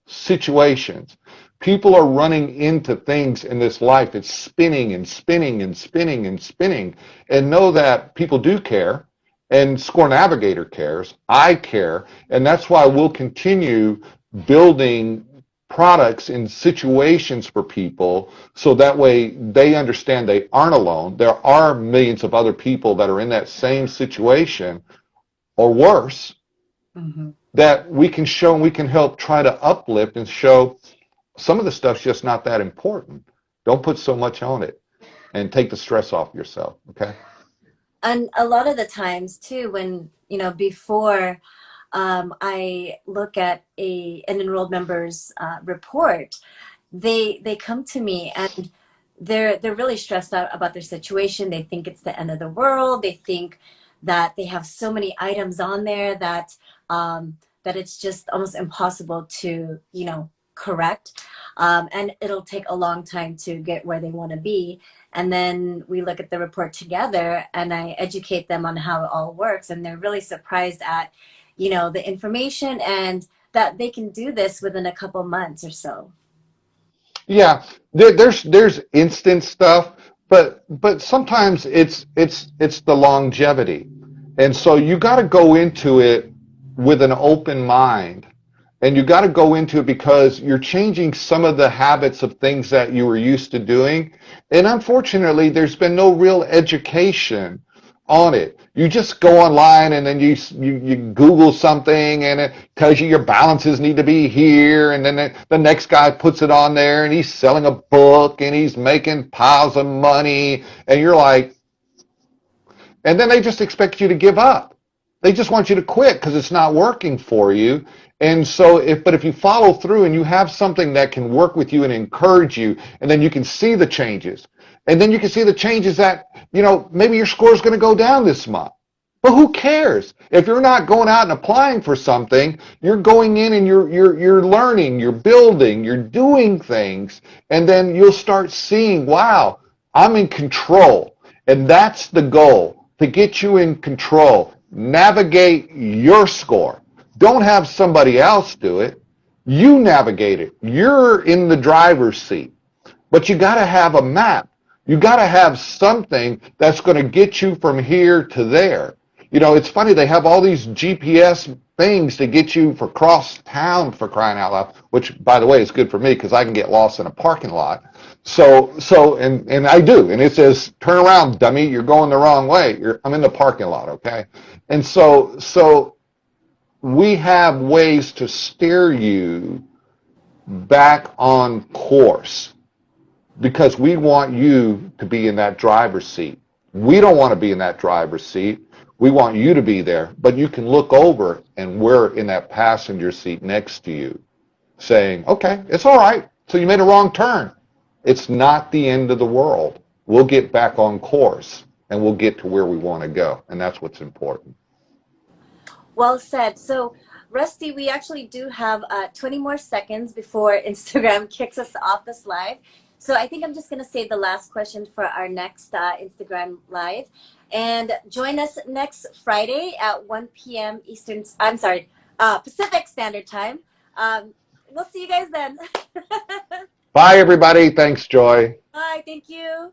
situations. People are running into things in this life. It's spinning and spinning and spinning and spinning. And know that people do care, and ScoreNavigator cares. I care. And that's why we'll continue building products in situations for people, so that way they understand they aren't alone. There are millions of other people that are in that same situation or worse, that we can show and we can help try to uplift and show some of the stuff's just not that important. Don't put so much on it, and take the stress off yourself, okay? And a lot of the times too, when, before I look at an enrolled member's report, they come to me and they're really stressed out about their situation. They think it's the end of the world. They think that they have so many items on there that that it's just almost impossible to correct, and it'll take a long time to get where they want to be. And then we look at the report together and I educate them on how it all works, and they're really surprised at the information, and that they can do this within a couple months or so. Yeah, there's instant stuff, but sometimes it's the longevity. And so you got to go into it with an open mind. And you got to go into it because you're changing some of the habits of things that you were used to doing. And unfortunately, there's been no real education on it. You just go online and then you Google something and it tells you your balances need to be here, and then the next guy puts it on there and he's selling a book and he's making piles of money, and you're like, and then they just expect you to give up. They just want you to quit because it's not working for you. And so if you follow through and you have something that can work with you and encourage you, and then you can see the changes, and then you can see the changes that, maybe your score is going to go down this month. But who cares? If you're not going out and applying for something, you're going in and you're learning, you're building, you're doing things, and then you'll start seeing, wow, I'm in control. And that's the goal, to get you in control. Navigate your score. Don't have somebody else do it. You navigate it. You're in the driver's seat. But you got to have a map. You got to have something that's going to get you from here to there. It's funny, they have all these GPS things to get you for cross town, for crying out loud, which, by the way, is good for me because I can get lost in a parking lot. And I do. And it says, turn around, dummy, you're going the wrong way. I'm in the parking lot, okay? And so we have ways to steer you back on course, because we want you to be in that driver's seat. We don't want to be in that driver's seat. We want you to be there, but you can look over and we're in that passenger seat next to you saying, okay, it's all right. So you made a wrong turn. It's not the end of the world. We'll get back on course and we'll get to where we want to go. And that's what's important. Well said. So, Rusty, we actually do have 20 more seconds before Instagram kicks us off this live. So, I think I'm just going to save the last question for our next Instagram live. And join us next Friday at 1 p.m. Eastern, I'm sorry, Pacific Standard Time. We'll see you guys then. Bye, everybody. Thanks, Joy. Bye. Thank you.